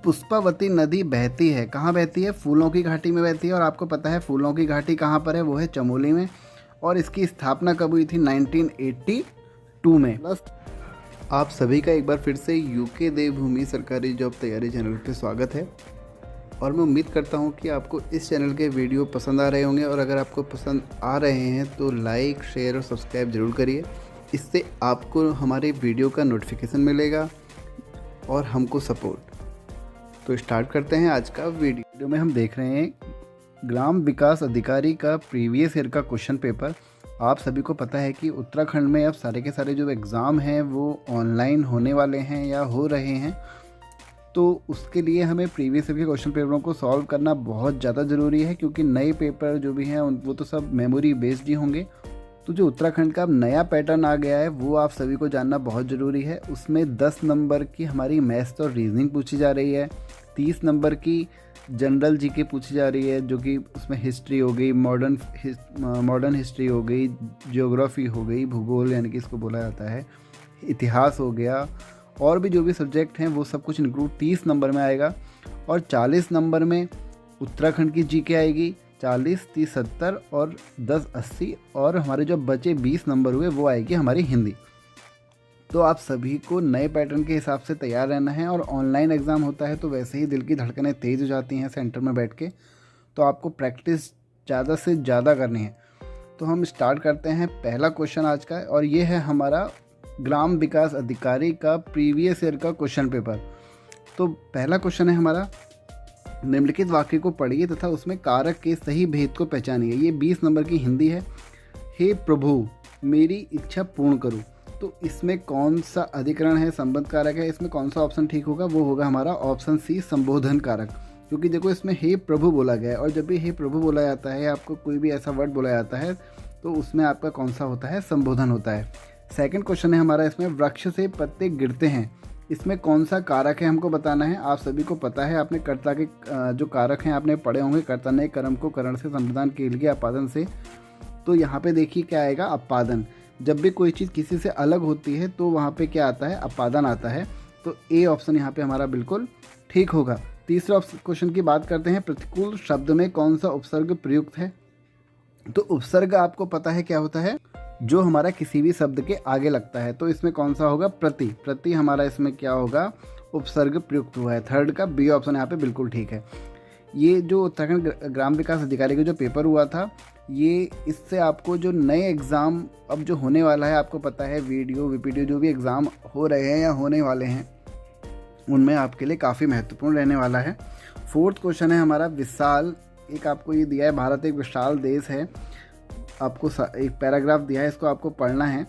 पुष्पावती नदी बहती है, कहाँ बहती है? फूलों की घाटी में बहती है। और आपको पता है फूलों की घाटी कहाँ पर है? वो है चमोली में। और इसकी स्थापना कब हुई थी? 1982 में। प्लस आप सभी का एक बार फिर से यूके देवभूमि सरकारी जॉब तैयारी चैनल पे स्वागत है। और मैं उम्मीद करता हूँ कि आपको इस चैनल के वीडियो पसंद आ रहे होंगे, और अगर आपको पसंद आ रहे हैं तो लाइक, शेयर और सब्सक्राइब ज़रूर करिए। इससे आपको हमारे वीडियो का नोटिफिकेशन मिलेगा और हमको सपोर्ट। तो स्टार्ट करते हैं आज का वीडियो में हम देख रहे हैं ग्राम विकास अधिकारी का प्रीवियस ईयर का क्वेश्चन पेपर। आप सभी को पता है कि उत्तराखंड में अब सारे के सारे जो एग्ज़ाम हैं वो ऑनलाइन होने वाले हैं या हो रहे हैं। तो उसके लिए हमें प्रीवियस ईयर के क्वेश्चन पेपरों को सॉल्व करना बहुत ज़्यादा ज़रूरी है, क्योंकि नए पेपर जो भी हैं वो तो सब मेमोरी बेस्ड ही होंगे। तो जो उत्तराखंड का नया पैटर्न आ गया है वो आप सभी को जानना बहुत ज़रूरी है। उसमें 10 नंबर की हमारी मैथ्स और रीजनिंग पूछी जा रही है, 30 नंबर की जनरल जीके पूछी जा रही है, जो कि उसमें हिस्ट्री हो गई, मॉडर्न हिस्ट्री हो गई, ज्योग्राफी हो गई, भूगोल यानी कि इसको बोला जाता है, इतिहास हो गया, और भी जो भी सब्जेक्ट हैं वो सब कुछ इंक्लूड 30 नंबर में आएगा। और 40 नंबर में उत्तराखंड की जीके आएगी, 40, 30, 70 और 10, 80, और हमारे जो बचे 20 नंबर हुए वो आएगी हमारी हिंदी। तो आप सभी को नए पैटर्न के हिसाब से तैयार रहना है। और ऑनलाइन एग्ज़ाम होता है तो वैसे ही दिल की धड़कनें तेज़ हो जाती हैं सेंटर में बैठ के, तो आपको प्रैक्टिस ज़्यादा से ज़्यादा करनी है। तो हम स्टार्ट करते हैं पहला क्वेश्चन आज का, और ये है हमारा ग्राम विकास अधिकारी का प्रीवियस ईयर का क्वेश्चन पेपर। तो पहला क्वेश्चन है हमारा, निम्नलिखित वाक्य को पढ़िए तथा उसमें कारक के सही भेद को पहचानिए। ये 20 नंबर की हिंदी है। हे प्रभु मेरी इच्छा पूर्ण करो। तो इसमें कौन सा अधिकरण है, संबंध कारक है? इसमें कौन सा ऑप्शन ठीक होगा? वो होगा हमारा ऑप्शन सी, संबोधन कारक। क्योंकि देखो इसमें हे प्रभु बोला गया है, और जब भी हे प्रभु बोला जाता है, आपको कोई भी ऐसा वर्ड बोला जाता है तो उसमें आपका कौन सा होता है? संबोधन होता है। सेकंड क्वेश्चन है हमारा, इसमें वृक्ष से पत्ते गिरते हैं, इसमें कौन सा कारक है हमको बताना है। आप सभी को पता है, आपने कर्ता के जो कारक हैं आपने पढ़े होंगे, कर्ता ने कर्म को करण से, संप्रदान के लिए, अपादन से। तो यहाँ पे देखिए क्या आएगा? अपादन। जब भी कोई चीज़ किसी से अलग होती है तो वहाँ पे क्या आता है? अपादन आता है। तो ए ऑप्शन यहाँ पे हमारा बिल्कुल ठीक होगा। तीसरा क्वेश्चन की बात करते हैं, प्रतिकूल शब्द में कौन सा उपसर्ग प्रयुक्त है? तो उपसर्ग आपको पता है क्या होता है? जो हमारा किसी भी शब्द के आगे लगता है। तो इसमें कौन सा होगा? प्रति। प्रति हमारा इसमें क्या होगा? उपसर्ग प्रयुक्त हुआ है। थर्ड का बी ऑप्शन यहाँ पे बिल्कुल ठीक है। ये जो उत्तराखंड ग्राम विकास अधिकारी का जो पेपर हुआ था, ये इससे आपको जो नए एग्ज़ाम अब जो होने वाला है, आपको पता है वीडियो वीपीडीओ जो भी एग्ज़ाम हो रहे हैं या होने वाले हैं उनमें आपके लिए काफ़ी महत्वपूर्ण रहने वाला है। फोर्थ क्वेश्चन है हमारा, विशाल। एक आपको ये दिया है, भारत एक विशाल देश है। आपको एक पैराग्राफ दिया है, इसको आपको पढ़ना है।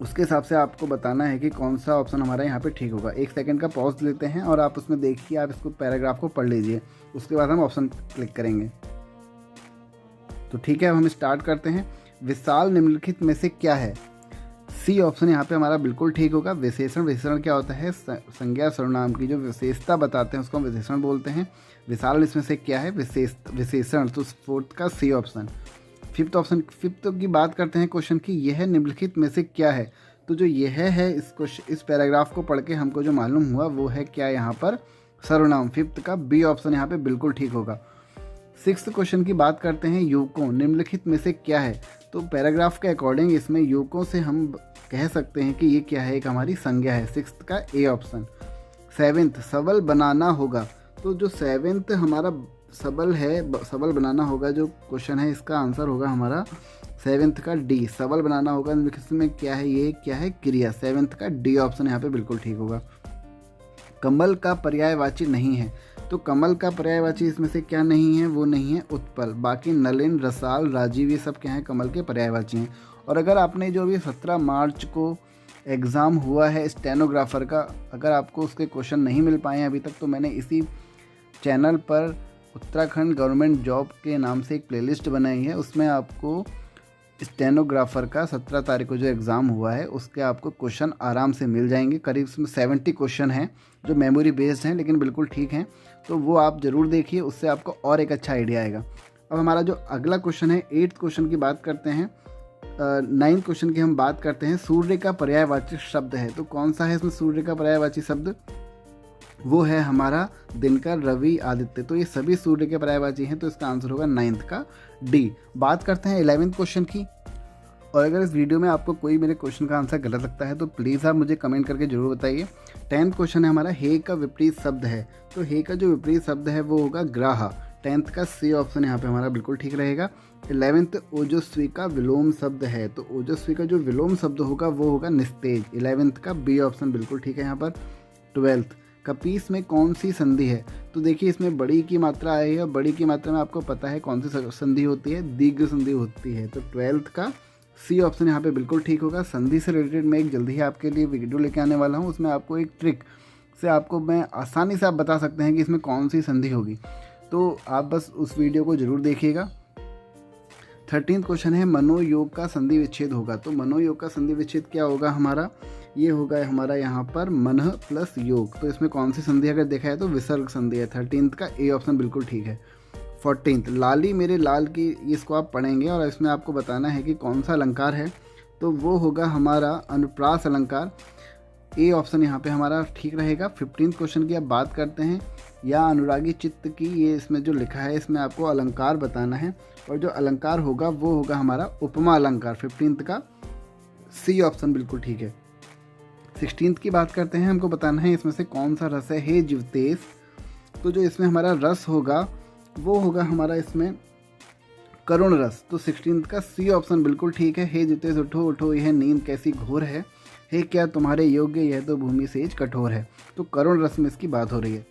उसके हिसाब से आपको बताना है कि कौन सा ऑप्शन हमारा यहाँ पे ठीक होगा। 1 सेकंड का पॉज लेते हैं और आप उसमें देखिए, आप इसको पैराग्राफ को पढ़ लीजिए, उसके बाद हम ऑप्शन क्लिक करेंगे। तो ठीक है, अब हम स्टार्ट करते हैं। विशाल निम्नलिखित में से क्या है? सी ऑप्शन यहाँ पे हमारा बिल्कुल ठीक होगा। विशेषण। विशेषण क्या होता है? संज्ञा सर्वनाम की जो विशेषता बताते हैं उसको हम विशेषण बोलते हैं। विशाल इसमें से क्या है? विशेषण। तो फोर्थ का सी ऑप्शन। फिफ्थ की बात करते हैं क्वेश्चन की, यह निम्नलिखित में से क्या है? तो जो यह है, इस पैराग्राफ को पढ़ के हमको जो मालूम हुआ वो है क्या? यहाँ पर सर्वनाम। फिफ्थ का बी ऑप्शन यहाँ पे बिल्कुल ठीक होगा। सिक्स्थ क्वेश्चन की बात करते हैं, युवकों निम्नलिखित में से क्या है? तो पैराग्राफ के अकॉर्डिंग इसमें युवकों से हम कह सकते हैं कि ये क्या है? एक हमारी संज्ञा है। सिक्स्थ का ए ऑप्शन। सेवेंथ, सबल बनाना होगा। तो जो सेवेंथ हमारा सबल है, सबल बनाना होगा जो क्वेश्चन है, इसका आंसर होगा हमारा सेवेंथ का डी, सबल बनाना होगा। इसमें क्या है? ये क्या है? क्रिया। सेवेंथ का डी ऑप्शन यहाँ पे बिल्कुल ठीक होगा। कमल का पर्यायवाची नहीं है। तो कमल का पर्यायवाची इसमें से क्या नहीं है? वो नहीं है उत्पल। बाकी नलिन, रसाल, राजीव, ये सब क्या है? कमल के पर्यायवाची हैं। और अगर आपने जो भी 17 मार्च को एग्ज़ाम हुआ है स्टेनोग्राफर का, अगर आपको उसके क्वेश्चन नहीं मिल पाए हैं अभी तक, तो मैंने इसी चैनल पर उत्तराखंड गवर्नमेंट जॉब के नाम से एक प्लेलिस्ट बनाई है। उसमें आपको स्टेनोग्राफर का 17 तारीख को जो एग्ज़ाम हुआ है उसके आपको क्वेश्चन आराम से मिल जाएंगे। करीब इसमें 70 क्वेश्चन हैं जो मेमोरी बेस्ड हैं लेकिन बिल्कुल ठीक हैं। तो वो आप ज़रूर देखिए, उससे आपको और एक अच्छा आइडिया आएगा। अब हमारा जो अगला क्वेश्चन है, 8th क्वेश्चन की बात करते हैं। 9th क्वेश्चन की हम बात करते हैं। सूर्य का पर्यायवाची शब्द है, तो कौन सा है इसमें सूर्य का पर्यायवाची शब्द? वो है हमारा दिनकर, रवि, आदित्य। तो ये सभी सूर्य के पर्यायवाची हैं, तो इसका आंसर होगा 9th का डी। बात करते हैं 11th क्वेश्चन की। और अगर इस वीडियो में आपको कोई मेरे क्वेश्चन का आंसर गलत लगता है तो प्लीज़ आप मुझे कमेंट करके जरूर बताइए। 10th क्वेश्चन है हमारा, हे का विपरीत शब्द है। तो हे का जो विपरीत शब्द है वो होगा ग्राह। 10th का सी ऑप्शन यहाँ पे हमारा बिल्कुल ठीक रहेगा। 11th ओजस्वी का विलोम शब्द है। तो ओजस्वी का जो विलोम शब्द होगा वो होगा निस्तेज। 11th का बी ऑप्शन बिल्कुल ठीक है यहाँ पर। 12th कपीस में कौन सी संधि है? तो देखिए इसमें बड़ी की मात्रा आई है, बड़ी की मात्रा में आपको पता है कौन सी संधि होती है, दीर्घ संधि होती है। तो 12th का सी ऑप्शन यहाँ पे बिल्कुल ठीक होगा। संधि से रिलेटेड मैं एक जल्दी ही आपके लिए वीडियो लेके आने वाला हूँ, उसमें आपको एक ट्रिक से आपको मैं आसानी से आप बता सकते हैं कि इसमें कौन सी संधि होगी। तो आप बस उस वीडियो को ज़रूर देखिएगा। 13th क्वेश्चन है, मनोयोग का संधि विच्छेद होगा। तो मनोयोग का संधि विच्छेद क्या होगा हमारा? ये होगा हमारा यहाँ पर मन प्लस योग। तो इसमें कौन सी संधि अगर देखा है तो विसर्ग संधि है। 13th का ए ऑप्शन बिल्कुल ठीक है। 14th लाली मेरे लाल की, इसको आप पढ़ेंगे और इसमें आपको बताना है कि कौन सा अलंकार है। तो वो होगा हमारा अनुप्रास अलंकार। ए ऑप्शन यहाँ पे हमारा ठीक रहेगा। 15th क्वेश्चन की अब बात करते हैं, या अनुरागी चित्त की, ये इसमें जो लिखा है इसमें आपको अलंकार बताना है और जो अलंकार होगा वो होगा हमारा उपमा अलंकार। 15th का सी ऑप्शन बिल्कुल ठीक है। 16th की बात करते हैं, हमको बताना है इसमें से कौन सा रस है। हे जीवतेश, तो जो इसमें हमारा रस होगा वो होगा हमारा इसमें करुण रस। तो 16th का सी ऑप्शन बिल्कुल ठीक है। हे जीवतेश उठो उठो यह नींद कैसी घोर है, हे क्या तुम्हारे योग्य यह तो भूमि सेज कठोर है। तो करुण रस में इसकी बात हो रही है।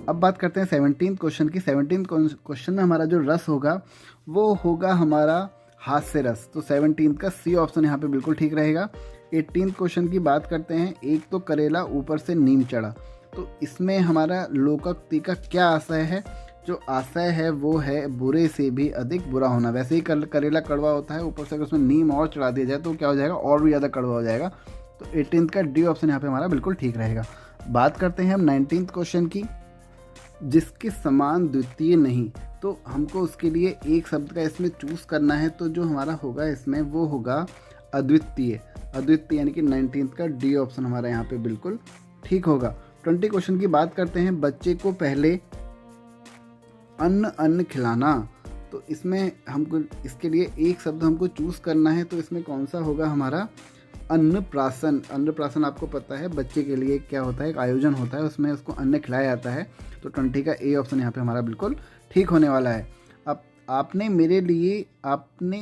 अब बात करते हैं 17th क्वेश्चन की। 17th क्वेश्चन में हमारा जो रस होगा वो होगा हमारा हास्य रस। तो 17th का सी ऑप्शन यहाँ पे बिल्कुल ठीक रहेगा। 18th क्वेश्चन की बात करते हैं, एक तो करेला ऊपर से नीम चढ़ा। तो इसमें हमारा लोकोक्ति का क्या आशय है? जो आशय है वो है बुरे से भी अधिक बुरा होना। वैसे ही करेला कड़वा होता है, ऊपर से अगर उसमें नीम और चढ़ा दिया जाए तो क्या हो जाएगा, और भी ज़्यादा कड़वा हो जाएगा। तो 18th का डी ऑप्शन यहाँ पे हमारा बिल्कुल ठीक रहेगा। बात करते हैं हम 19th क्वेश्चन की, जिसके समान द्वितीय नहीं। तो हमको उसके लिए एक शब्द का इसमें चूज़ करना है। तो जो हमारा होगा इसमें वो होगा अद्वितीय। अद्वितीय यानी कि 19th का डी ऑप्शन हमारा यहाँ पे बिल्कुल ठीक होगा। 20 क्वेश्चन की बात करते हैं, बच्चे को पहले अन्न खिलाना। तो इसमें हमको इसके लिए एक शब्द हमको चूज़ करना है। तो इसमें कौन सा होगा हमारा? अन्नप्राशन। अन्नप्राशन आपको पता है बच्चे के लिए क्या होता है, एक आयोजन होता है, उसमें उसको अन्न खिलाया जाता है। तो 20 का ए ऑप्शन यहाँ पे हमारा बिल्कुल ठीक होने वाला है। अब आपने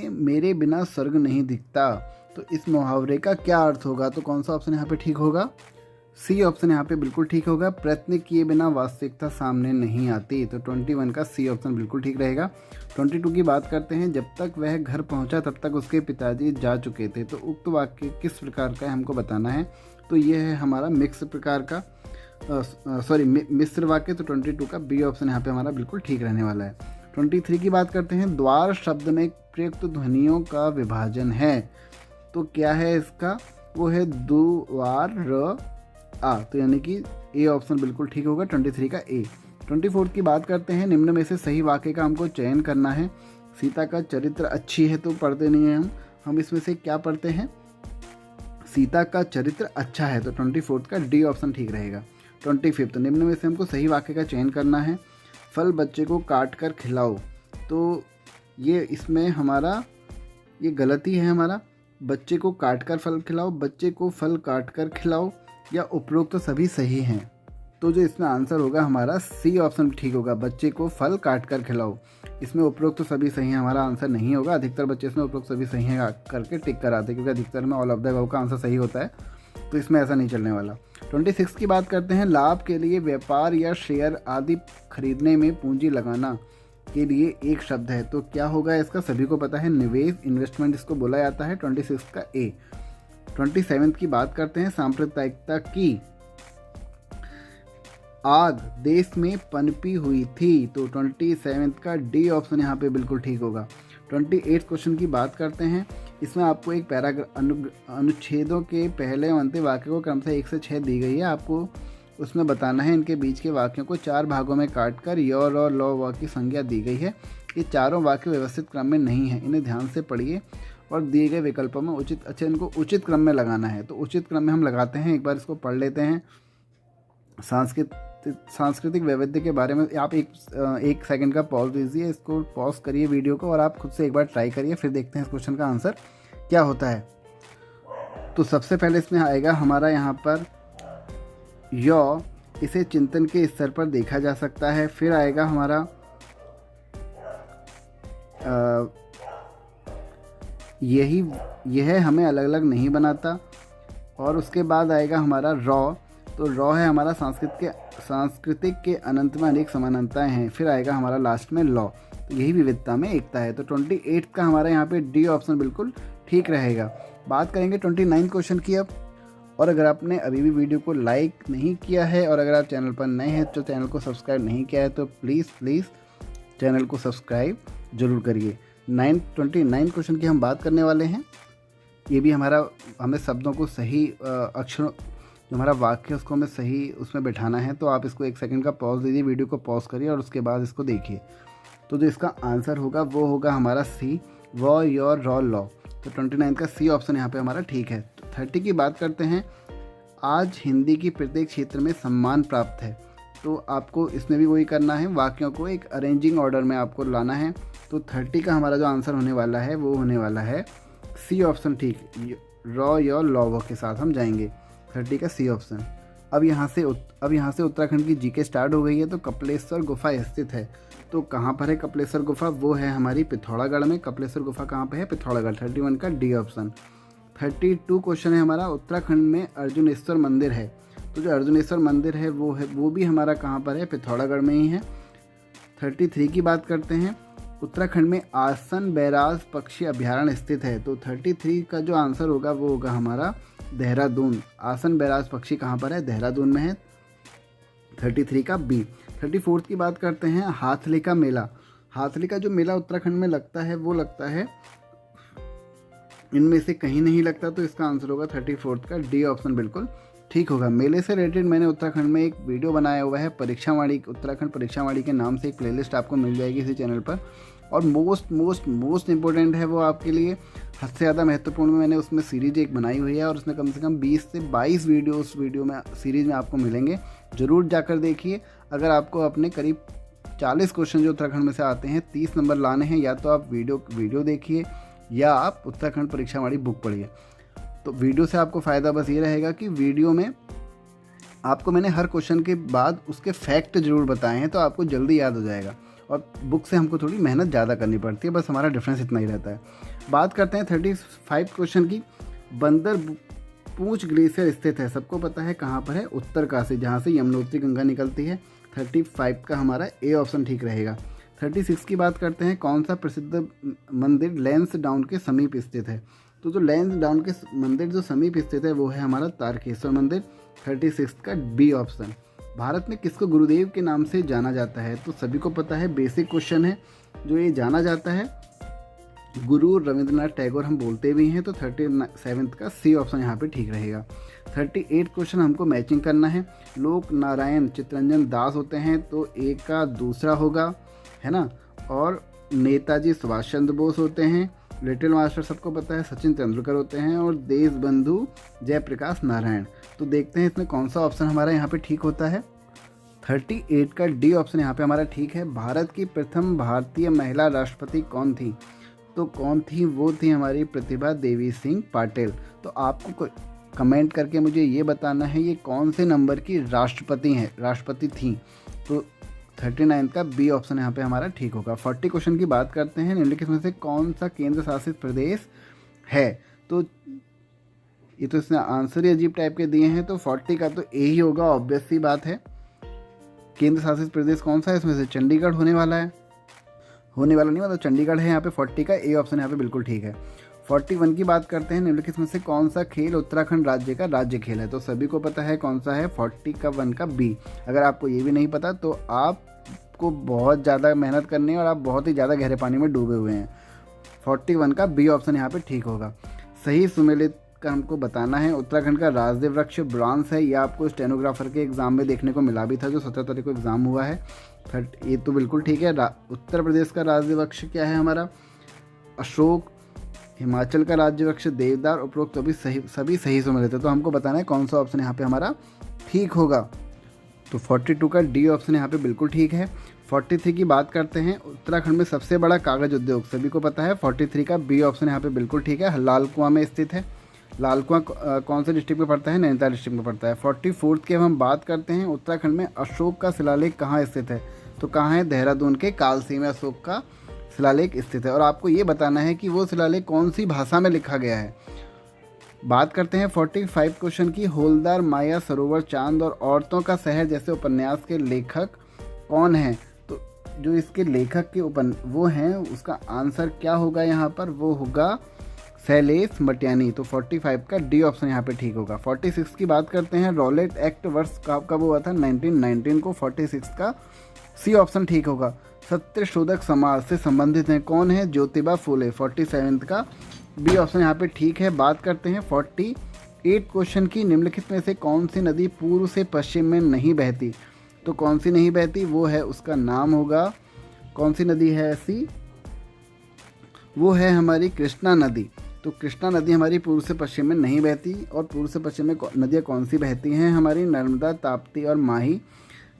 मेरे बिना स्वर्ग नहीं दिखता। तो इस मुहावरे का क्या अर्थ होगा? तो कौन सा ऑप्शन यहाँ पे ठीक होगा? सी ऑप्शन यहाँ पे बिल्कुल ठीक होगा। प्रयत्न किए बिना वास्तविकता सामने नहीं आती। तो 21 का सी ऑप्शन बिल्कुल ठीक रहेगा। 22 की बात करते हैं, जब तक वह घर पहुंचा तब तक उसके पिताजी जा चुके थे। तो उक्त वाक्य किस प्रकार का है हमको बताना है। तो ये है हमारा मिक्स प्रकार का मिश्र वाक्य। तो 22 का बी ऑप्शन यहाँ पे हमारा बिल्कुल ठीक रहने वाला है। 23 की बात करते हैं, द्वार शब्द में प्रयुक्त ध्वनियों का विभाजन है। तो क्या है इसका? वो है द्वार र आ। तो यानी कि ए ऑप्शन बिल्कुल ठीक होगा। 23 का ए। 24 की बात करते हैं, निम्न में से सही वाक्य का हमको चयन करना है। सीता का चरित्र अच्छी है, तो पढ़ते नहीं हैं हम इसमें से क्या पढ़ते हैं? सीता का चरित्र अच्छा है। तो 24 का डी ऑप्शन ठीक रहेगा। 25 निम्न में से हमको सही वाक्य का चयन करना है। फल बच्चे को काट कर खिलाओ। तो ये इसमें हमारा ये गलती है हमारा, बच्चे को काट कर फल खिलाओ, बच्चे को फल काट कर खिलाओ, या उपरोक्त तो सभी सही हैं। तो जो इसमें आंसर होगा हमारा सी ऑप्शन ठीक होगा, बच्चे को फल काट कर खिलाओ। इसमें उपरोक्त तो सभी सही हैं हमारा आंसर नहीं होगा। अधिकतर बच्चे इसमें उपरोक्त सभी सही हैं करके टिक कराते हैं, क्योंकि अधिकतर में ऑल ऑफ द अबव का आंसर सही होता है। तो इसमें ऐसा नहीं चलने वाला। 26 की बात करते हैं, लाभ के लिए व्यापार या शेयर आदि खरीदने में पूंजी लगाना के लिए एक शब्द है। तो क्या होगा इसका? सभी को पता है, निवेश, इन्वेस्टमेंट इसको बोला जाता है। 26 का ए। 27 की बात करते हैं, सांप्रदायिकता की आग देश में पनपी हुई थी। तो 27 का डी ऑप्शन यहाँ पे बिल्कुल ठीक होगा। 28 क्वेश्चन की बात करते हैं, इसमें आपको एक अनुच्छेदों के पहले अंतिम वाक्य को क्रमशः 1 से 6 दी गई है। आपको उसमें बताना है इनके बीच के वाक्यों को 4 भागों में काटकर य र ल व की संज्ञा दी गई है। ये चारों वाक्य व्यवस्थित क्रम में नहीं है, इन्हें ध्यान से पढ़िए और दिए गए विकल्पों में इनको उचित क्रम में लगाना है। तो उचित क्रम में हम लगाते हैं, एक बार इसको पढ़ लेते हैं। सांस्कृतिक वैविध्य के बारे में आप एक सेकंड का पॉज दीजिए, इसको पॉज करिए वीडियो को और आप खुद से एक बार ट्राई करिए, फिर देखते हैं इस क्वेश्चन का आंसर क्या होता है। तो सबसे पहले इसमें आएगा हमारा यहाँ पर इसे चिंतन के स्तर पर देखा जा सकता है। फिर आएगा हमारा यह हमें अलग अलग नहीं बनाता। और उसके बाद आएगा हमारा तो है हमारा सांस्कृतिक के अनंत में अनेक समानताएं हैं। फिर आएगा हमारा लास्ट में तो यही विविधता में एकता है। तो 28 का हमारा यहाँ पे डी ऑप्शन बिल्कुल ठीक रहेगा। बात करेंगे 29 क्वेश्चन की अब। और अगर आपने अभी भी वीडियो को लाइक नहीं किया है और अगर आप चैनल पर नए हैं तो चैनल को सब्सक्राइब नहीं किया है तो प्लीज़ चैनल को सब्सक्राइब जरूर करिए। 29 क्वेश्चन की हम बात करने वाले हैं। ये भी हमें शब्दों को सही अक्षरों, जो हमारा वाक्य उसको हमें सही उसमें बैठाना है। तो आप इसको एक सेकंड का पॉज दीजिए, वीडियो को पॉज करिए और उसके बाद इसको देखिए। तो जो इसका आंसर होगा वो होगा हमारा सी, लॉ। तो 29 का सी ऑप्शन यहाँ पे हमारा ठीक है। 30 की बात करते हैं। आज हिंदी की प्रत्येक क्षेत्र में सम्मान प्राप्त है। तो आपको इसमें भी वही करना है, वाक्यों को एक अरेंजिंग ऑर्डर में आपको लाना है। तो 30 का हमारा जो आंसर होने वाला है वो होने वाला है सी ऑप्शन ठीक, लॉ के साथ हम जाएंगे। 30 का सी ऑप्शन। अब यहाँ से उत्तराखंड की जीके स्टार्ट हो गई है। तो कपिलेश्वर गुफा स्थित है। तो कहाँ पर है कपिलेश्वर गुफा? वो है हमारी पिथौरागढ़ में। कपिलेश्वर गुफा कहाँ पे है? पिथौरागढ़। 31 का डी ऑप्शन। 32 क्वेश्चन है हमारा, उत्तराखंड में अर्जुनेश्वर मंदिर है। तो जो अर्जुनेश्वर मंदिर है वो भी हमारा कहाँ पर है? पिथौरागढ़ में ही है। 33 की बात करते हैं। उत्तराखंड में आसन बैराज पक्षी अभ्यारण्य स्थित है। तो 33 का जो आंसर होगा वो होगा हमारा देहरादून। आसन बैराज पक्षी कहाँ पर है? देहरादून में है। 33 का बी। 34 की बात करते हैं। हाथली का मेला। हाथली का जो मेला उत्तराखंड में लगता है वो लगता है, इनमें से कहीं नहीं लगता। तो इसका आंसर होगा 34 का डी ऑप्शन बिल्कुल ठीक होगा। मेले से रिलेटेड मैंने उत्तराखंड में एक वीडियो बनाया हुआ है, परीक्षावाणी, उत्तराखंड परीक्षावाणी के नाम से एक प्लेलिस्ट आपको मिल जाएगी इसी चैनल पर। और मोस्ट इम्पोर्टेंट है वो आपके लिए, हद से ज़्यादा महत्वपूर्ण में मैंने उसमें सीरीज एक बनाई हुई है और उसमें कम से कम 20 से 22 वीडियो उस वीडियो में सीरीज में आपको मिलेंगे। ज़रूर जाकर देखिए। अगर आपको अपने करीब 40 क्वेश्चन जो उत्तराखंड में से आते हैं 30 नंबर लाने हैं, या तो आप वीडियो देखिए या आप उत्तराखंड परीक्षावाणी बुक पढ़िए। तो वीडियो से आपको फ़ायदा बस ये रहेगा कि वीडियो में आपको मैंने हर क्वेश्चन के बाद उसके फैक्ट जरूर बताए हैं, तो आपको जल्दी याद हो जाएगा। और बुक से हमको थोड़ी मेहनत ज़्यादा करनी पड़ती है, बस हमारा डिफरेंस इतना ही रहता है। बात करते हैं 35 क्वेश्चन की। बंदर पूंछ ग्लेशियर स्थित है। सबको पता है कहाँ पर है? उत्तरकाशी, जहाँ से यमुनोत्री गंगा निकलती है। 35 का हमारा ए ऑप्शन ठीक रहेगा। 36 की बात करते हैं। कौन सा प्रसिद्ध मंदिर लैंसडाउन के समीप स्थित है? तो जो लैंसडाउन के मंदिर जो समीप स्थित है वो है हमारा तारकेश्वर मंदिर। 36 का बी ऑप्शन। भारत में किसको गुरुदेव के नाम से जाना जाता है? तो सभी को पता है, बेसिक क्वेश्चन है जो ये जाना जाता है। गुरु रविंद्रनाथ टैगोर हम बोलते भी हैं। तो 37 का सी ऑप्शन यहाँ पे ठीक रहेगा। 38 क्वेश्चन हमको मैचिंग करना है। लोक नारायण चित्तरंजन दास होते हैं, तो एक का दूसरा होगा, है ना। और नेताजी सुभाष चंद्र बोस होते हैं। लिटिल मास्टर सबको पता है सचिन तेंदुलकर होते हैं। और देश बंधु जयप्रकाश नारायण। तो देखते हैं इसमें कौन सा ऑप्शन हमारा यहाँ पे ठीक होता है। 38 का डी ऑप्शन यहाँ पे हमारा ठीक है। भारत की प्रथम भारतीय महिला राष्ट्रपति कौन थी? तो कौन थी? वो थी हमारी प्रतिभा देवी सिंह पाटिल। तो आपको कमेंट करके मुझे ये बताना है ये कौन से नंबर की राष्ट्रपति थी। तो 39 का बी ऑप्शन यहाँ पे हमारा ठीक होगा। 40 क्वेश्चन की बात करते हैं। निम्नलिखित में से कौन सा केंद्र शासित प्रदेश है? तो ये तो इसने आंसर ही अजीब टाइप के दिए हैं। तो 40 का तो ए ही होगा, ऑब्वियस सी बात है। केंद्र शासित प्रदेश कौन सा है इसमें से? चंडीगढ़ होने वाला नहीं, मतलब चंडीगढ़ है यहाँ पे। 40 का ए ऑप्शन यहाँ पे बिल्कुल ठीक है। 41 की बात करते हैं। निम्नलिखित में से कौन सा खेल उत्तराखंड राज्य का राज्य खेल है? तो सभी को पता है कौन सा है। 41 का बी। अगर आपको ये भी नहीं पता तो आपको बहुत ज़्यादा मेहनत करनी है और आप बहुत ही ज़्यादा गहरे पानी में डूबे हुए हैं। 41 का बी ऑप्शन यहाँ पे ठीक होगा। सही सुमेलित का हमको बताना है। उत्तराखंड का राजकीय वृक्ष ब्रांस है। यह आपको स्टेनोग्राफर के एग्ज़ाम में देखने को मिला भी था, जो 17 तारीख को एग्ज़ाम हुआ है। ये तो बिल्कुल ठीक है। उत्तर प्रदेश का राजकीय वृक्ष क्या है हमारा? अशोक। हिमाचल का राज्य वृक्ष देवदार। उपरोक्त सभी सही सुमेलित है। तो हमको बताना है कौन सा ऑप्शन यहाँ पे हमारा ठीक होगा। तो 42 का डी ऑप्शन यहाँ पे बिल्कुल ठीक है। 43 की बात करते हैं, उत्तराखंड में सबसे बड़ा कागज़ उद्योग सभी को पता है, 43 का बी ऑप्शन यहाँ पे बिल्कुल ठीक है, लाल कुआं में स्थित है। लाल कुआं कौन से डिस्ट्रिक्ट में पड़ता है? नैनीताल डिस्ट्रिक्ट में पड़ता है। 44 की अब हम बात करते हैं, उत्तराखंड में अशोक का शिलालेख कहाँ स्थित है? तो कहाँ है? देहरादून के कालसी में अशोक का शिलालेख स्थित है। और आपको ये बताना है कि वो शिलालेख कौन सी भाषा में लिखा गया है। बात करते हैं 45 क्वेश्चन की, होलदार, माया सरोवर, चांद और औरतों का शहर जैसे उपन्यास के लेखक कौन हैं? तो जो इसके लेखक के वो हैं, उसका आंसर क्या होगा यहाँ पर? वो होगा शैलेश मटियानी। तो 45 का डी ऑप्शन यहाँ पे ठीक होगा। 46 की बात करते हैं, रॉलेट एक्ट वर्ष कब हुआ था? 1919 को। 46 का सी ऑप्शन ठीक होगा। सत्यशोधक समाज से संबंधित हैं कौन है? ज्योतिबा फूले। 47 का बी ऑप्शन यहाँ पे ठीक है। बात करते हैं 48 क्वेश्चन की, निम्नलिखित में से कौन सी नदी पूर्व से पश्चिम में नहीं बहती? तो कौन सी नहीं बहती? वो है, उसका नाम होगा, कौन सी नदी है ऐसी? वो है हमारी कृष्णा नदी। तो कृष्णा नदी हमारी पूर्व से पश्चिम में नहीं बहती। और पूर्व से पश्चिम में नदियाँ कौन सी बहती हैं? हमारी नर्मदा, ताप्ती और माही।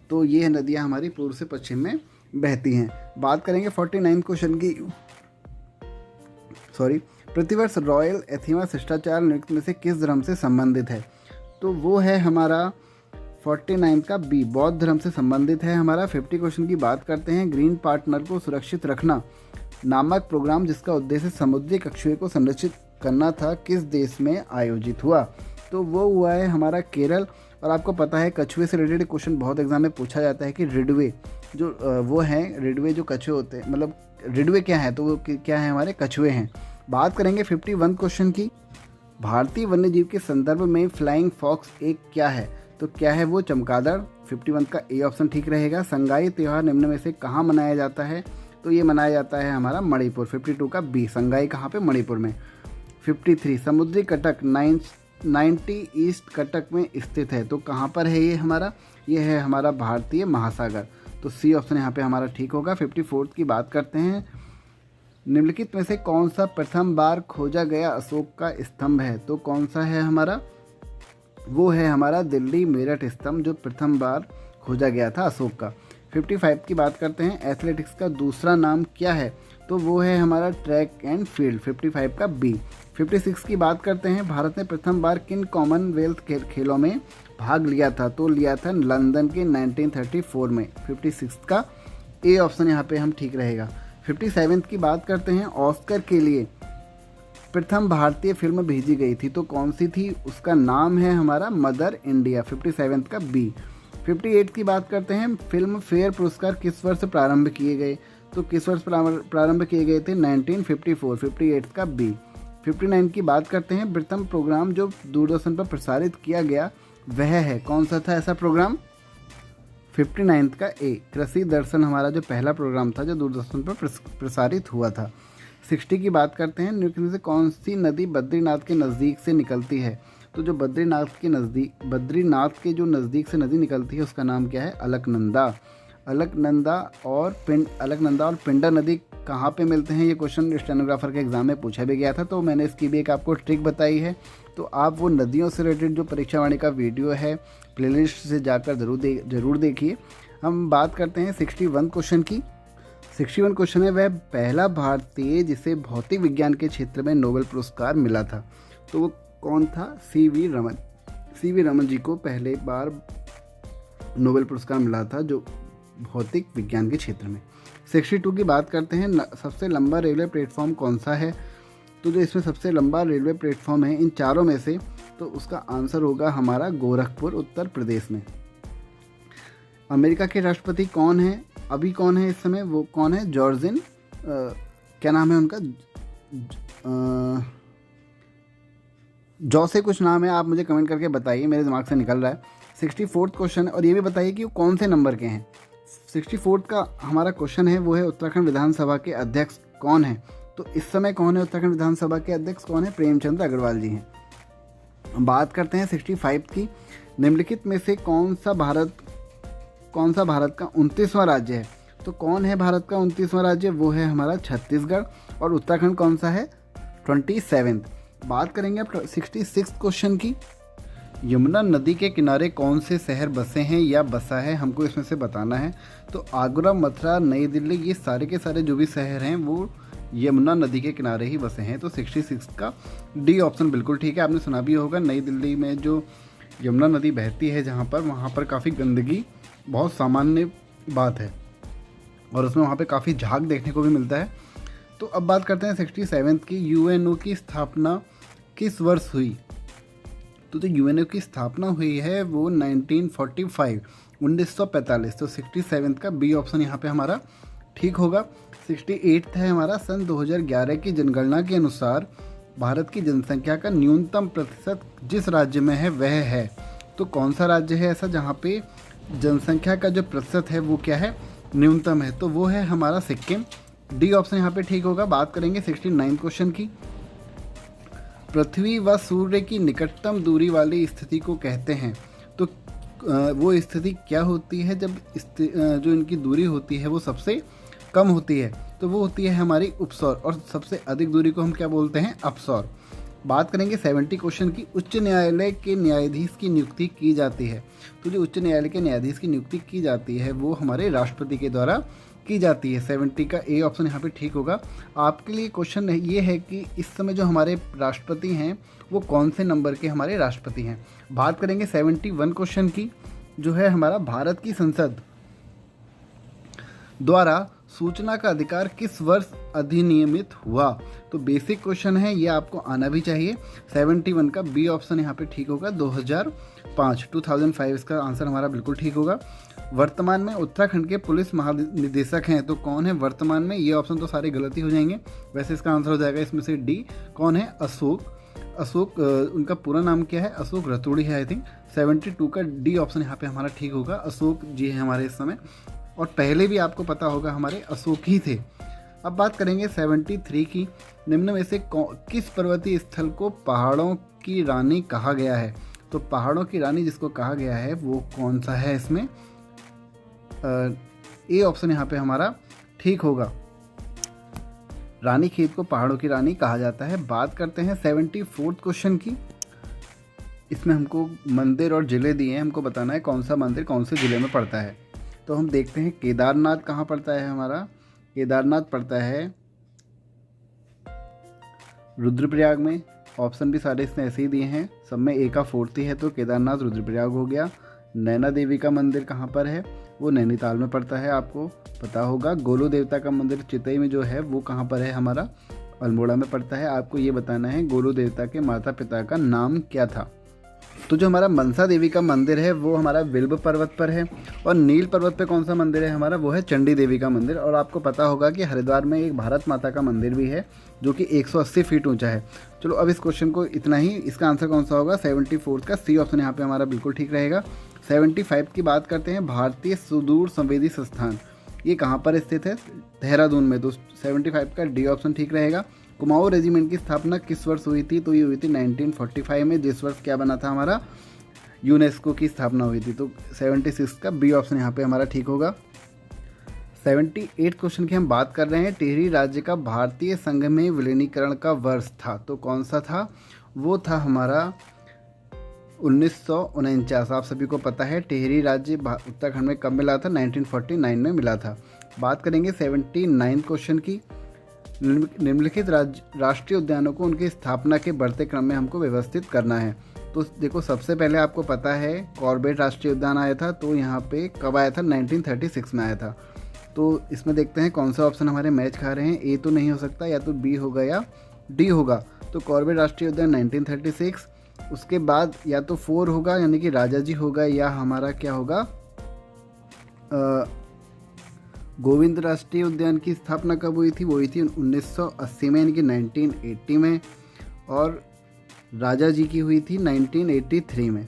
तो ये नदियाँ हमारी पूर्व से पश्चिम में बहती हैं। बात करेंगे 49 क्वेश्चन की, प्रतिवर्ष रॉयल एथिमा शिष्टाचार नृत्य में से किस धर्म से संबंधित है? तो वो है हमारा 49 का बी, बौद्ध धर्म से संबंधित है हमारा। 50 क्वेश्चन की बात करते हैं, ग्रीन पार्टनर को सुरक्षित रखना नामक प्रोग्राम जिसका उद्देश्य समुद्री कछुए को संरक्षित करना था, किस देश में आयोजित हुआ? तो वो हुआ है हमारा केरल। और आपको पता है कछुए से रिलेटेड क्वेश्चन बहुत एग्जाम में पूछा जाता है कि रिडवे जो वो हैं, रिडवे जो कछुए होते हैं, मतलब रिडवे क्या है? तो वो क्या है? हमारे कछुए हैं। बात करेंगे 51 क्वेश्चन की, भारतीय वन्यजीव के संदर्भ में फ्लाइंग फॉक्स एक क्या है? तो क्या है वो? चमगादड़। 51 का ए ऑप्शन ठीक रहेगा। संगाई त्यौहार निम्न में से कहाँ मनाया जाता है? तो ये मनाया जाता है हमारा मणिपुर। 52 का बी, संगाई कहाँ पे? मणिपुर में। 53 समुद्री कटक 90 ईस्ट कटक में स्थित है। तो कहाँ पर है ये हमारा? ये है हमारा भारतीय महासागर। तो सी ऑप्शन यहाँ पे हमारा ठीक होगा। 54 की बात करते हैं, निम्नलिखित में से कौन सा प्रथम बार खोजा गया अशोक का स्तंभ है? तो कौन सा है हमारा? वो है हमारा दिल्ली मेरठ स्तंभ जो प्रथम बार खोजा गया था अशोक का। 55 की बात करते हैं, एथलेटिक्स का दूसरा नाम क्या है? तो वो है हमारा ट्रैक एंड फील्ड। 55 का बी। 56 की बात करते हैं, भारत ने प्रथम बार किन कॉमनवेल्थ खेलों में भाग लिया था? तो लिया था लंदन के 1934 में। 56 का ए ऑप्शन यहाँ पे हम ठीक रहेगा। 57 की बात करते हैं, ऑस्कर के लिए प्रथम भारतीय फिल्म भेजी गई थी, तो कौन सी थी? उसका नाम है हमारा मदर इंडिया। 57 का बी। 58 की बात करते हैं, फिल्म फेयर पुरस्कार किस वर्ष प्रारंभ किए गए? तो किस वर्ष प्रारंभ किए गए थे? 1954। 58 का बी। 59 की बात करते हैं, प्रथम प्रोग्राम जो दूरदर्शन पर प्रसारित किया गया वह है, कौन सा था ऐसा प्रोग्राम? 59 का ए, कृषि दर्शन हमारा जो पहला प्रोग्राम था जो दूरदर्शन पर प्रसारित हुआ था। 60 की बात करते हैं, निम्न में से कौन सी नदी बद्रीनाथ के नज़दीक से निकलती है? तो जो बद्रीनाथ के जो नज़दीक से नदी निकलती है उसका नाम क्या है? अलकनंदा। अलकनंदा और पिंडा नदी कहाँ पे मिलते हैं? ये क्वेश्चन स्टेनोग्राफर के एग्जाम में पूछा भी गया था, तो मैंने इसकी भी एक आपको ट्रिक बताई है। तो आप वो नदियों से रिलेटेड जो परीक्षा वाणी का वीडियो है प्लेलिस्ट से जाकर ज़रूर देखिए। हम बात करते हैं 61 क्वेश्चन की। 61 क्वेश्चन है, वह पहला भारतीय जिसे भौतिक विज्ञान के क्षेत्र में नोबेल पुरस्कार मिला था, तो वो कौन था? सीवी रमन जी को पहले बार नोबेल पुरस्कार मिला था जो भौतिक विज्ञान के क्षेत्र में। 62 की बात करते हैं, सबसे लंबा रेलवे प्लेटफॉर्म कौन सा है? तो जो इसमें सबसे लंबा रेलवे प्लेटफॉर्म है इन चारों में से, तो उसका आंसर होगा हमारा गोरखपुर, उत्तर प्रदेश में। अमेरिका के राष्ट्रपति कौन है? अभी कौन है इस समय? वो कौन है? जॉर्जिन क्या नाम है उनका? जॉ से कुछ नाम है, आप मुझे कमेंट करके बताइए, मेरे दिमाग से निकल रहा है। 64 क्वेश्चन, और ये भी बताइए कि वो कौन से नंबर के हैं। 64 का हमारा क्वेश्चन है, वो है उत्तराखंड विधानसभा के अध्यक्ष कौन है? तो इस समय कौन है उत्तराखंड विधानसभा के अध्यक्ष? कौन है? प्रेमचंद अग्रवाल जी हैं। बात करते हैं 65 की, निम्नलिखित में से कौन सा भारत का 29वां राज्य है? तो कौन है भारत का 29वां राज्य? वो है हमारा छत्तीसगढ़। और उत्तराखंड कौन सा है? 27। बात करेंगे अब 66 क्वेश्चन की, यमुना नदी के किनारे कौन से शहर बसे हैं या बसा है, हमको इसमें से बताना है। तो आगरा, मथुरा, नई दिल्ली, ये सारे के सारे जो भी शहर हैं वो यमुना नदी के किनारे ही बसे हैं। तो 66 का डी ऑप्शन बिल्कुल ठीक है। आपने सुना भी होगा नई दिल्ली में जो यमुना नदी बहती है जहाँ पर, वहाँ पर काफ़ी गंदगी बहुत सामान्य बात है और उसमें वहाँ पे काफ़ी झाग देखने को भी मिलता है। तो अब बात करते हैं 67 की। यूएनओ की स्थापना किस वर्ष हुई? तो जो यूएनओ की स्थापना हुई है वो 1945। तो 67 का बी ऑप्शन यहाँ पे हमारा ठीक होगा। 68 है हमारा। सन 2011 की जनगणना के अनुसार भारत की जनसंख्या का न्यूनतम प्रतिशत जिस राज्य में है वह है। तो कौन सा राज्य है ऐसा जहाँ पे जनसंख्या का जो प्रतिशत है वो क्या है, न्यूनतम है? तो वो है हमारा सिक्किम। डी ऑप्शन यहाँ पे ठीक होगा। बात करेंगे 69 क्वेश्चन की। पृथ्वी व सूर्य की निकटतम दूरी वाली स्थिति को कहते हैं। तो वो स्थिति क्या होती है जब जो इनकी दूरी होती है वो सबसे कम होती है? तो वो होती है हमारी उपसौर, और सबसे अधिक दूरी को हम क्या बोलते हैं? अपसौर। बात करेंगे 70 क्वेश्चन की। उच्च न्यायालय के न्यायाधीश की नियुक्ति की जाती है। तो जो उच्च न्यायालय के न्यायाधीश की नियुक्ति की जाती है वो हमारे राष्ट्रपति के द्वारा की जाती है। 70 का ए ऑप्शन यहाँ पे ठीक होगा। आपके लिए क्वेश्चन ये है कि इस समय जो हमारे राष्ट्रपति हैं वो कौन से नंबर के हमारे राष्ट्रपति हैं। बात करेंगे 71 क्वेश्चन की, जो है हमारा भारत की संसद द्वारा सूचना का अधिकार किस वर्ष अधिनियमित हुआ? तो बेसिक क्वेश्चन है, ये आपको आना भी चाहिए। 71 का बी ऑप्शन यहाँ पे ठीक होगा। 2005 इसका आंसर हमारा बिल्कुल ठीक होगा। वर्तमान में उत्तराखंड के पुलिस महानिदेशक हैं, तो कौन है वर्तमान में? ये ऑप्शन तो सारे गलत ही हो जाएंगे। वैसे इसका आंसर हो जाएगा इसमें से डी। कौन है? अशोक उनका पूरा नाम क्या है? अशोक रतूड़ी है आई थिंक। 72 का डी ऑप्शन यहाँ पे हमारा ठीक होगा। अशोक जी है हमारे इस समय, और पहले भी आपको पता होगा हमारे अशोक ही थे। अब बात करेंगे 73 की। निम्न में से किस पर्वतीय स्थल को पहाड़ों की रानी कहा गया है? तो पहाड़ों की रानी जिसको कहा गया है वो कौन सा है इसमें? ए ऑप्शन यहाँ पे हमारा ठीक होगा। रानीखेत को पहाड़ों की रानी कहा जाता है। बात करते हैं 74 क्वेश्चन की। इसमें हमको मंदिर और जिले दिए हैं, हमको बताना है कौन सा मंदिर कौन से जिले में पड़ता है। तो हम देखते हैं केदारनाथ कहाँ पड़ता है हमारा। केदारनाथ पड़ता है रुद्रप्रयाग में। ऑप्शन भी सारे इसने ऐसे ही दिए हैं, सब में ए का 4 है, तो केदारनाथ रुद्रप्रयाग हो गया। नैना देवी का मंदिर कहाँ पर है? वो नैनीताल में पड़ता है, आपको पता होगा। गोलू देवता का मंदिर चितई में जो है वो कहाँ पर है? हमारा अल्मोड़ा में पड़ता है। आपको ये बताना है गोलू देवता के माता पिता का नाम क्या था। तो जो हमारा मनसा देवी का मंदिर है वो हमारा विल्भ पर्वत पर है, और नील पर्वत पे कौन सा मंदिर है हमारा? वो है चंडी देवी का मंदिर। और आपको पता होगा कि हरिद्वार में एक भारत माता का मंदिर भी है जो कि 180 फीट ऊंचा है। चलो अब इस क्वेश्चन को इतना ही। इसका आंसर कौन सा होगा? 74 का सी ऑप्शन यहाँ पे हमारा बिल्कुल ठीक रहेगा। 75 की बात करते हैं। भारतीय सुदूर संवेदी संस्थान ये कहाँ पर स्थित है? देहरादून में। तो 75 का डी ऑप्शन ठीक रहेगा। कुमाऊं रेजिमेंट की स्थापना किस वर्ष हुई थी? तो ये हुई थी 1945 में, जिस वर्ष क्या बना था हमारा? यूनेस्को की स्थापना हुई थी। तो 76 का बी ऑप्शन यहाँ पे हमारा ठीक होगा। 78 क्वेश्चन की हम बात कर रहे हैं। टिहरी राज्य का भारतीय संघ में विलीनीकरण का वर्ष था, तो कौन सा था? वो था हमारा 1949। आप सभी को पता है टिहरी राज्य उत्तराखंड में कब मिला था? 1949 में मिला था। बात करेंगे 79 क्वेश्चन की। निम्नलिखित राष्ट्रीय उद्यानों को उनकी स्थापना के बढ़ते क्रम में हमको व्यवस्थित करना है। तो देखो सबसे पहले आपको पता है कॉर्बेट राष्ट्रीय उद्यान आया था, तो यहाँ पे कब आया था? 1936 में आया था। तो इसमें देखते हैं कौन सा ऑप्शन हमारे मैच खा रहे हैं। ए तो नहीं हो सकता, या तो बी होगा या डी होगा। तो कॉर्बेट राष्ट्रीय उद्यान 1936, उसके बाद या तो 4 होगा यानी कि राजा जी होगा, या हमारा क्या होगा गोविंद राष्ट्रीय उद्यान की स्थापना कब हुई थी? वो हुई थी 1980 में यानी कि 1980 में, और राजा जी की हुई थी 1983 में।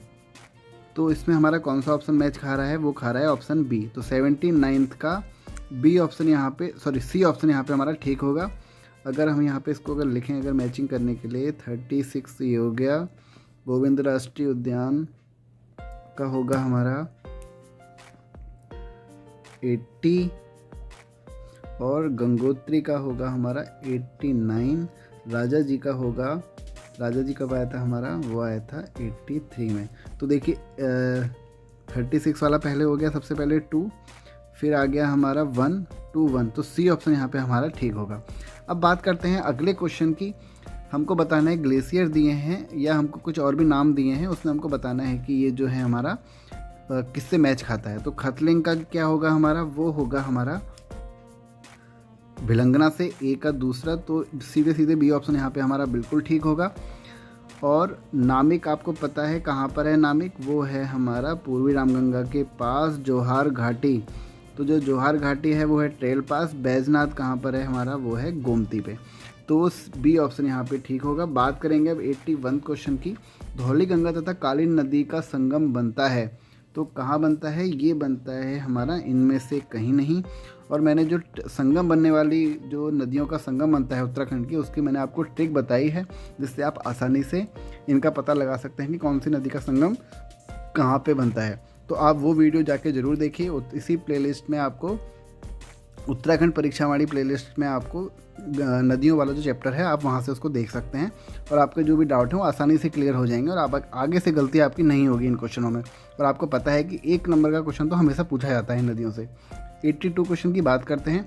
तो इसमें हमारा कौन सा ऑप्शन मैच खा रहा है? वो खा रहा है ऑप्शन बी। तो 79 का बी ऑप्शन यहाँ पे सी ऑप्शन यहाँ पे हमारा ठीक होगा। अगर हम यहाँ पे इसको अगर लिखें अगर मैचिंग करने के लिए 36 ये हो गया। गोविंद राष्ट्रीय उद्यान का होगा हमारा 80, और गंगोत्री का होगा हमारा 89, राजा जी का होगा राजा जी कब आया था हमारा, वो आया था 83 में। तो देखिए 36 वाला पहले हो गया, सबसे पहले 2, फिर आ गया हमारा 1 2 1, तो सी ऑप्शन यहाँ पे हमारा ठीक होगा। अब बात करते हैं अगले क्वेश्चन की। हमको बताना है ग्लेशियर दिए हैं या हमको कुछ और भी नाम दिए हैं, उसमें हमको बताना है कि ये जो है हमारा किससे मैच खाता है। तो खतलिंग का क्या होगा हमारा, वो होगा हमारा भिलंगना से, ए का दूसरा, तो सीधे सीधे बी ऑप्शन यहाँ पे हमारा बिल्कुल ठीक होगा। और नामिक आपको पता है कहाँ पर है नामिक, वो है हमारा पूर्वी रामगंगा के पास जोहार घाटी। तो जो जोहार घाटी है वो है ट्रेल पास। बैजनाथ कहाँ पर है हमारा, वो है गोमती पे। तो बी ऑप्शन यहाँ पे ठीक होगा। बात करेंगे अब 81 क्वेश्चन की। धौली गंगा तथा काली नदी का संगम बनता है, तो कहाँ बनता है, ये बनता है हमारा इनमें से कहीं नहीं। और मैंने जो संगम बनने वाली जो नदियों का संगम बनता है उत्तराखंड की, उसकी मैंने आपको ट्रिक बताई है, जिससे आप आसानी से इनका पता लगा सकते हैं कि कौन सी नदी का संगम कहाँ पे बनता है। तो आप वो वीडियो जाके ज़रूर देखिए। इसी प्लेलिस्ट में आपको उत्तराखंड परीक्षा वाली प्लेलिस्ट में आपको नदियों वाला जो चैप्टर है आप वहाँ से उसको देख सकते हैं, और आपके जो भी डाउट हैं वो आसानी से क्लियर हो जाएंगे, और आप आगे से गलती आपकी नहीं होगी इन क्वेश्चनों में। और आपको पता है कि 1 नंबर का क्वेश्चन तो हमेशा पूछा जाता है इन नदियों से। 82 क्वेश्चन की बात करते हैं।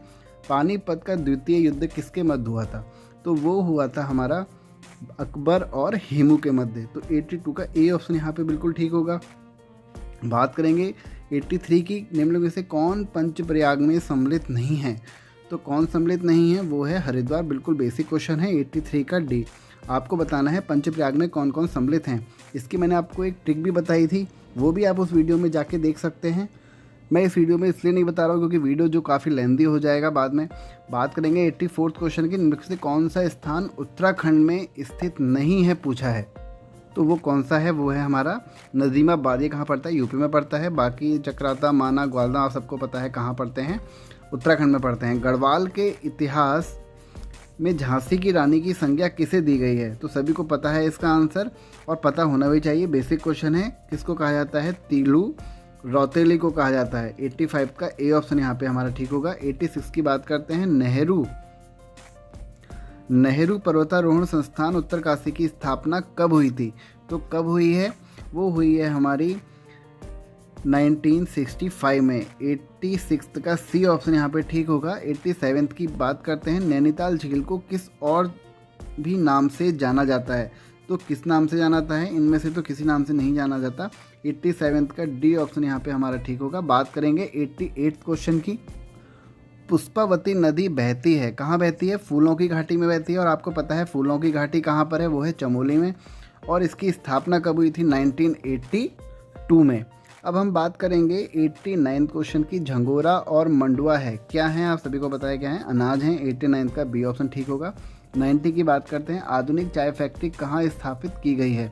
पानीपत का द्वितीय युद्ध किसके मध्य हुआ था, तो वो हुआ था हमारा अकबर और हेमू के मध्य। तो 82 का ए ऑप्शन यहाँ पे बिल्कुल ठीक होगा। बात करेंगे 83 की। निम्नलिखित में से कौन पंचप्रयाग में सम्मिलित नहीं है, तो कौन सम्मिलित नहीं है, वो है हरिद्वार। बिल्कुल बेसिक क्वेश्चन है 83 का डी। आपको बताना है पंचप्रयाग में कौन कौन सम्मिलित हैं। इसकी मैंने आपको एक ट्रिक भी बताई थी, वो भी आप उस वीडियो में जाके देख सकते हैं। मैं इस वीडियो में इसलिए नहीं बता रहा हूँ क्योंकि वीडियो जो काफ़ी लेंदी हो जाएगा बाद में। बात करेंगे 84 क्वेश्चन की। निम्नलिखित से कौन सा स्थान उत्तराखंड में स्थित नहीं है पूछा है, तो वो कौन सा है, वो है हमारा नजीमाबाद। ये कहाँ पड़ता है, यूपी में पड़ता है। बाकी चक्राता, माना, ग्वालदा आप सबको पता है कहाँ पड़ते हैं, उत्तराखंड में पड़ते हैं। गढ़वाल के इतिहास में झांसी की रानी की संज्ञा किसे दी गई है, तो सभी को पता है इसका आंसर, और पता होना भी चाहिए। बेसिक क्वेश्चन है। किसको कहा जाता है, तीलू रौतेली को कहा जाता है। 85 का ए ऑप्शन यहाँ पे हमारा ठीक होगा। 86 की बात करते हैं। नेहरू पर्वतारोहण संस्थान उत्तरकाशी की स्थापना कब हुई थी, तो कब हुई है, वो हुई है हमारी 1965 में। 86 का सी ऑप्शन यहाँ पे ठीक होगा। 87 की बात करते हैं। नैनीताल झील को किस और भी नाम से जाना जाता है, तो किस नाम से जाना जाता है, इनमें से तो किसी नाम से नहीं जाना जाता। 87 का डी ऑप्शन यहाँ पे हमारा ठीक होगा। बात करेंगे 88 क्वेश्चन की। पुष्पावती नदी बहती है, कहाँ बहती है, फूलों की घाटी में बहती है। और आपको पता है फूलों की घाटी कहाँ पर है, वो है चमोली में। और इसकी स्थापना कब हुई थी, 1982 में। अब हम बात करेंगे 89 क्वेश्चन की। झंगोरा और मंडुआ है, क्या है, आप सभी को पता है क्या है, अनाज हैं। 89 का बी ऑप्शन ठीक होगा। 90 की बात करते हैं। आधुनिक चाय फैक्ट्री कहाँ स्थापित की गई है,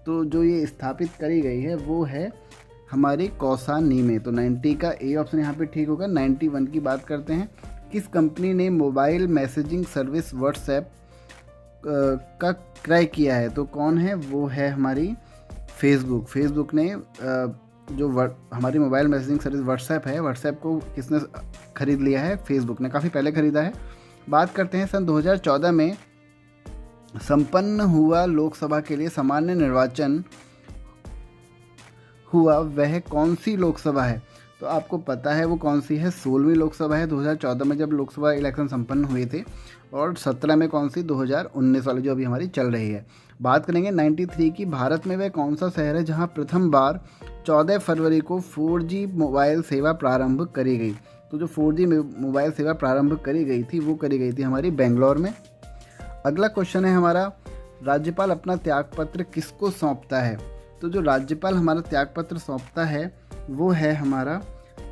तो जो ये स्थापित करी गई है वो है हमारी कौसानी में। तो 90 का ए ऑप्शन यहाँ पे ठीक होगा। 91 की बात करते हैं। किस कंपनी ने मोबाइल मैसेजिंग सर्विस व्हाट्सएप का क्रय किया है, तो कौन है, वो है हमारी फेसबुक। फेसबुक ने जो हमारी मोबाइल मैसेजिंग सर्विस व्हाट्सएप है, व्हाट्सएप को किसने खरीद लिया है, फेसबुक ने, काफ़ी पहले खरीदा है। बात करते हैं सन 2014 में संपन्न हुआ लोकसभा के लिए सामान्य निर्वाचन हुआ, वह कौन सी लोकसभा है, तो आपको पता है वो कौन सी है, 16वीं लोकसभा है। 2014 में जब लोकसभा इलेक्शन संपन्न हुए थे, और 17 में कौन सी, 2019 वाली जो अभी हमारी चल रही है। बात करेंगे 93 की। भारत में वह कौन सा शहर है जहां प्रथम बार 14 फरवरी को 4G मोबाइल सेवा प्रारंभ करी गई, तो जो 4G मोबाइल सेवा प्रारंभ करी गई थी वो करी गई थी हमारी बेंगलोर में। अगला क्वेश्चन है हमारा, राज्यपाल अपना त्यागपत्र किसको सौंपता है, तो जो राज्यपाल हमारा त्यागपत्र सौंपता है वो है हमारा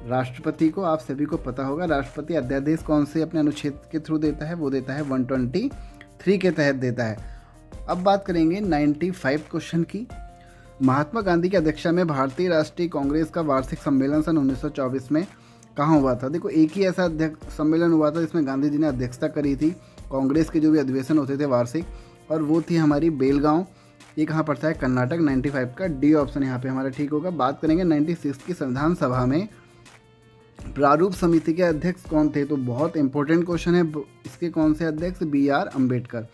राष्ट्रपति को। आप सभी को पता होगा राष्ट्रपति अध्यादेश कौन से अपने अनुच्छेद के थ्रू देता है, वो देता है 123 के तहत देता है। अब बात करेंगे 95 क्वेश्चन की। महात्मा गांधी की अध्यक्षता में भारतीय राष्ट्रीय कांग्रेस का वार्षिक सम्मेलन सन 1924 में कहाँ हुआ था। देखो एक ही ऐसा सम्मेलन हुआ था जिसमें गांधी जी ने अध्यक्षता करी थी कांग्रेस के जो भी अधिवेशन होते थे वार्षिक, और वो थी हमारी बेलगांव। ये कहाँ पड़ता है, कर्नाटक। 95 का डी ऑप्शन यहाँ पे हमारा ठीक होगा। बात करेंगे 96 की। संविधान सभा में प्रारूप समिति के अध्यक्ष कौन थे, तो बहुत इंपॉर्टेंट क्वेश्चन है। इसके कौन से अध्यक्ष, BR अम्बेडकर।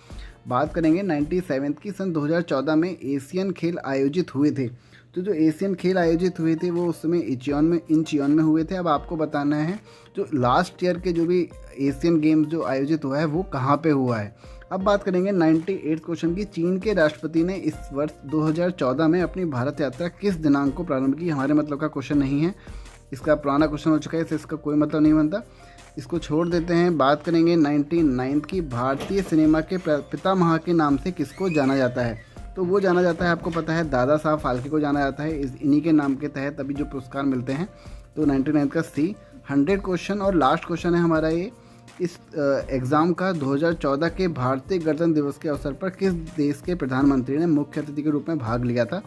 बात करेंगे 97 की, सन 2014 में एशियन खेल आयोजित हुए थे। तो जो एशियन खेल आयोजित हुए थे वो उस समय इंचियोन में हुए थे। अब आपको बताना है जो लास्ट ईयर के जो भी एशियन गेम्स जो आयोजित हुआ है वो कहाँ पे हुआ है। अब बात करेंगे 98 क्वेश्चन की। चीन के राष्ट्रपति ने इस वर्ष 2014 में अपनी भारत यात्रा किस दिनांक को प्रारंभ की? हमारे मतलब का क्वेश्चन नहीं है, इसका पुराना क्वेश्चन हो चुका है, इससे इसका कोई मतलब नहीं बनता, इसको छोड़ देते हैं। बात करेंगे 99 की। भारतीय सिनेमा के पितामह के नाम से किसको जाना जाता है? तो वो जाना जाता है, आपको पता है, दादा साहब फाल्के को जाना जाता है। इन्हीं के नाम के तहत अभी जो पुरस्कार मिलते हैं। तो 99 का सी। 100 क्वेश्चन और लास्ट क्वेश्चन है हमारा ये इस एग्ज़ाम का। 2014 के भारतीय गणतंत्र दिवस के अवसर पर किस देश के प्रधानमंत्री ने मुख्य अतिथि के रूप में भाग लिया था?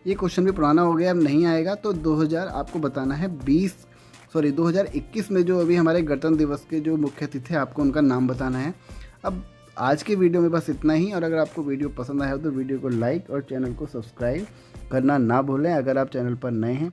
ये क्वेश्चन भी पुराना हो गया, अब नहीं आएगा। तो 2000 आपको बताना है 2021 में जो अभी हमारे गणतंत्र दिवस के जो मुख्य अतिथि थे, आपको उनका नाम बताना है। अब आज के वीडियो में बस इतना ही, और अगर आपको वीडियो पसंद आया हो तो वीडियो को लाइक और चैनल को सब्सक्राइब करना ना भूलें अगर आप चैनल पर नए हैं।